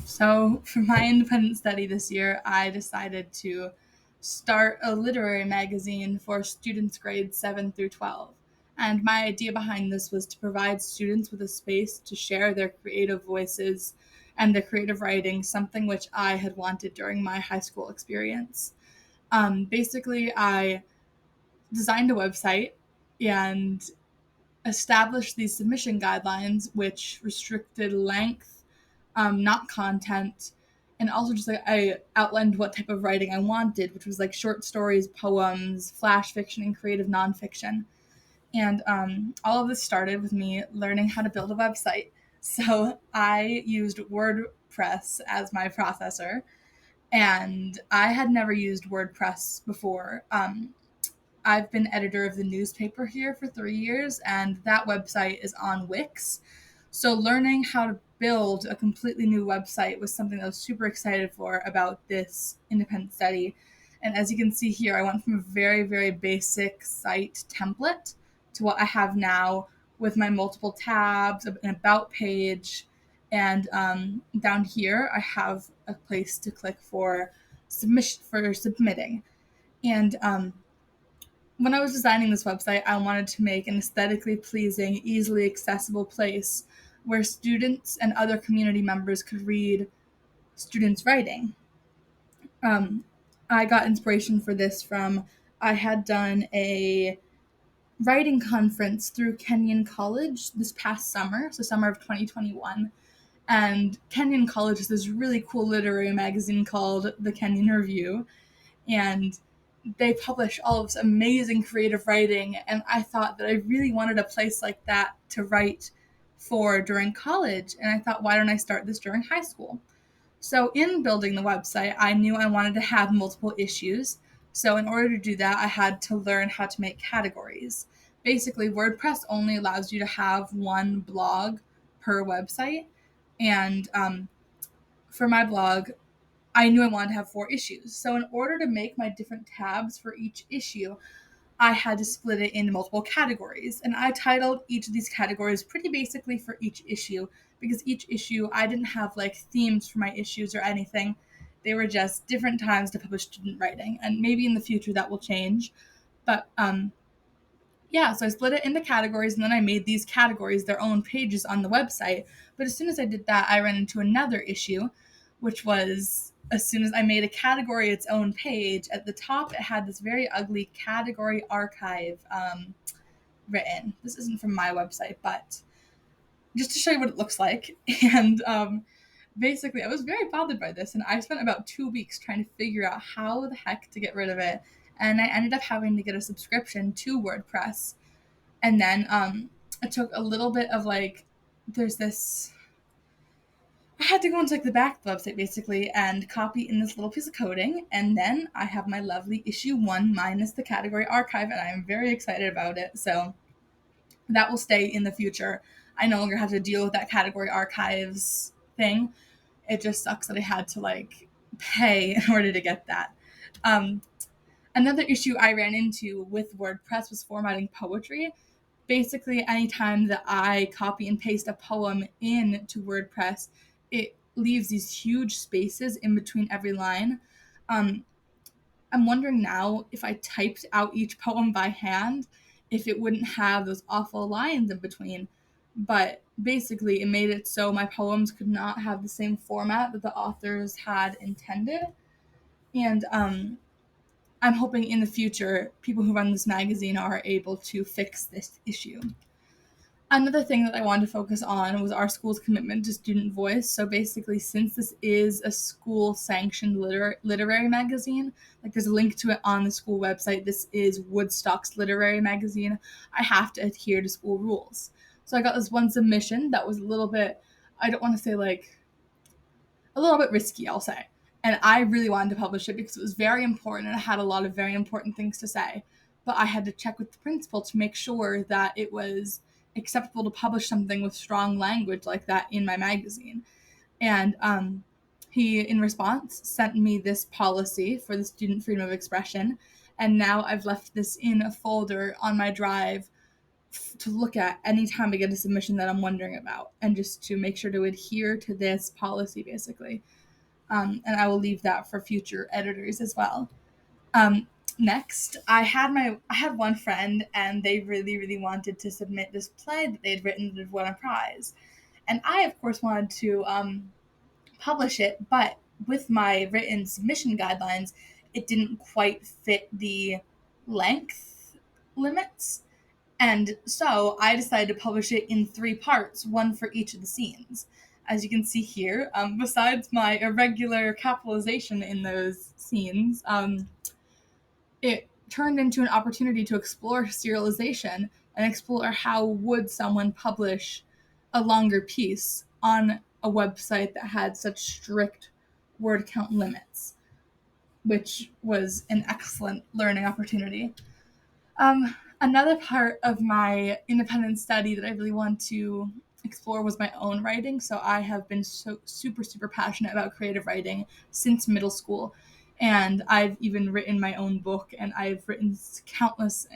So, for my independent study this year, I decided to start a literary magazine for students grades 7 through 12. And my idea behind this was to provide students with a space to share their creative voices and their creative writing, something which I had wanted during my high school experience. Basically, I designed a website and established these submission guidelines, which restricted length, not content, and also just like I outlined what type of writing I wanted, which was like short stories, poems, flash fiction, and creative nonfiction. And all of this started with me learning how to build a website. So I used WordPress as my processor, and I had never used WordPress before. I've been editor of the newspaper here for 3 years, and that website is on Wix. So, learning how to build a completely new website was something I was super excited for about this independent study. And as you can see here, I went from a very, very basic site template to what I have now with my multiple tabs, an about page, and down here I have a place to click for submitting. And when I was designing this website, I wanted to make an aesthetically pleasing, easily accessible place where students and other community members could read students' writing. Um, I got inspiration for this from I had done a writing conference through Kenyon College this past summer, so summer of 2021. And Kenyon College is this really cool literary magazine called the Kenyon Review. And they publish all of this amazing creative writing, and I thought that I really wanted a place like that to write for during college, and I thought, why don't I start this during high school? So in building the website, I knew I wanted to have multiple issues. So in order to do that, I had to learn how to make categories. Basically, WordPress only allows you to have one blog per website, and for my blog, I knew I wanted to have 4 issues. So, in order to make my different tabs for each issue, I had to split it into multiple categories. And I titled each of these categories pretty basically for each issue because each issue, I didn't have like themes for my issues or anything. They were just different times to publish student writing. And maybe in the future that will change. But yeah, so I split it into categories and then I made these categories their own pages on the website. But as soon as I did that, I ran into another issue, which was as soon as I made a category its own page, at the top it had this very ugly category archive written. This isn't from my website, but just to show you what it looks like. And basically, I was very bothered by this, and I spent about 2 weeks trying to figure out how the heck to get rid of it. And I ended up having to get a subscription to WordPress, and then it took a little bit of like, there's this. I had to go into like the back of the website basically and copy in this little piece of coding, and then I have my lovely issue 1 minus the category archive, and I'm very excited about it. So that will stay in the future. I no longer have to deal with that category archives thing. It just sucks that I had to like pay in order to get that. Um, Another issue I ran into with WordPress was formatting poetry. Basically, anytime that I copy and paste a poem into WordPress, it leaves these huge spaces in between every line. Um, I'm wondering now if I typed out each poem by hand, if it wouldn't have those awful lines in between. But basically, it made it so my poems could not have the same format that the authors had intended. And I'm hoping in the future, people who run this magazine are able to fix this issue. Another thing that I wanted to focus on was our school's commitment to student voice. So basically, since this is a school sanctioned literary magazine, like there's a link to it on the school website, this is Woodstock's literary magazine, I have to adhere to school rules. So I got this one submission that was a little bit, I don't want to say like, a little bit risky, I'll say. And I really wanted to publish it because it was very important and it had a lot of very important things to say. But I had to check with the principal to make sure that it was acceptable to publish something with strong language like that in my magazine. And he, in response, sent me this policy for the student freedom of expression. And now I've left this in a folder on my drive to look at anytime I get a submission that I'm wondering about, and just to make sure to adhere to this policy, basically. And I will leave that for future editors as well. Um, Next, I had one friend, and they really, really wanted to submit this play that they'd written that had won a prize. And I, of course, wanted to publish it, but with my written submission guidelines, it didn't quite fit the length limits. And so I decided to publish it in 3 parts, one for each of the scenes. As you can see here, besides my irregular capitalization in those scenes, it turned into an opportunity to explore serialization and explore how would someone publish a longer piece on a website that had such strict word count limits, which was an excellent learning opportunity. Another part of my independent study that I really want to explore was my own writing. So I have been so super, super passionate about creative writing since middle school. And I've even written my own book, and I've written countless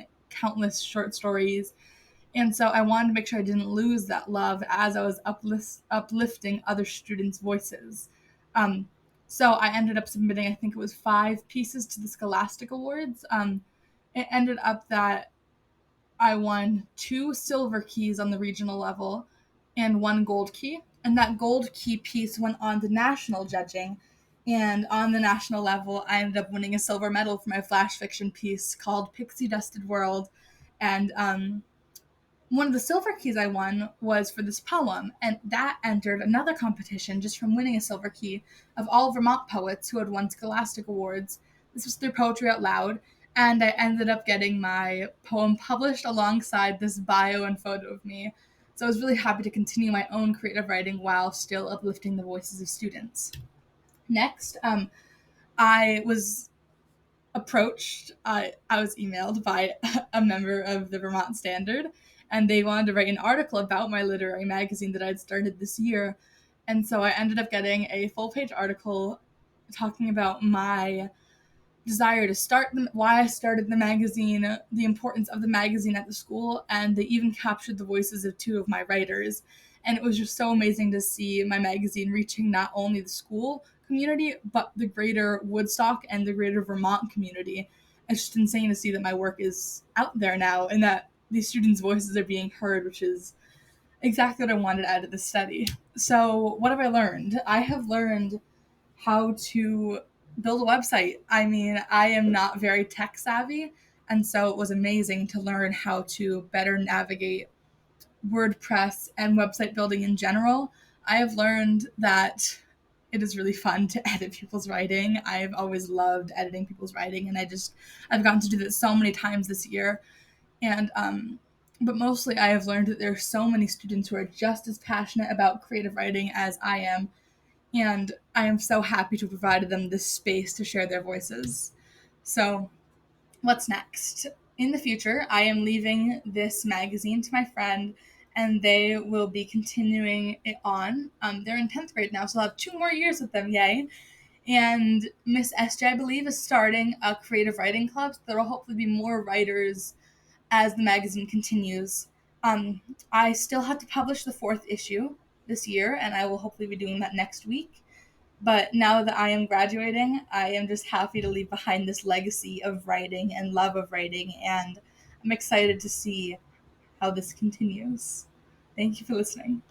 short stories. And so I wanted to make sure I didn't lose that love as I was uplifting other students' voices. Um, so I ended up submitting, I think it was 5 pieces to the Scholastic Awards. It ended up that I won 2 silver keys on the regional level and 1 gold key. And that gold key piece went on to national judging. And on the national level, I ended up winning a silver medal for my flash fiction piece called Pixie Dusted World. And one of the silver keys I won was for this poem, and that entered another competition just from winning a silver key of all Vermont poets who had won Scholastic Awards. This was through Poetry Out Loud, and I ended up getting my poem published alongside this bio and photo of me. So I was really happy to continue my own creative writing while still uplifting the voices of students. Next, I was I was emailed by a member of the Vermont Standard, and they wanted to write an article about my literary magazine that I'd started this year. And so I ended up getting a full-page article talking about my desire to why I started the magazine, the importance of the magazine at the school, and they even captured the voices of 2 of my writers. And it was just so amazing to see my magazine reaching not only the school community, but the greater Woodstock and the greater Vermont community. It's just insane to see that my work is out there now and that these students' voices are being heard, which is exactly what I wanted out of this study. So, what have I learned? I have learned how to build a website. I mean, I am not very tech savvy, and so it was amazing to learn how to better navigate WordPress and website building in general. I have learned that it is really fun to edit people's writing. I've always loved editing people's writing, and I've gotten to do that so many times this year. And but mostly I have learned that there are so many students who are just as passionate about creative writing as I am, and I am so happy to have provided them this space to share their voices. So, what's next? In the future, I am leaving this magazine to my friend, and they will be continuing it on. They're in 10th grade now, so I'll have 2 more years with them, yay. And Miss SJ, I believe, is starting a creative writing club, so there will hopefully be more writers as the magazine continues. I still have to publish the 4th issue this year, and I will hopefully be doing that next week. But now that I am graduating, I am just happy to leave behind this legacy of writing and love of writing, and I'm excited to see how this continues. Thank you for listening.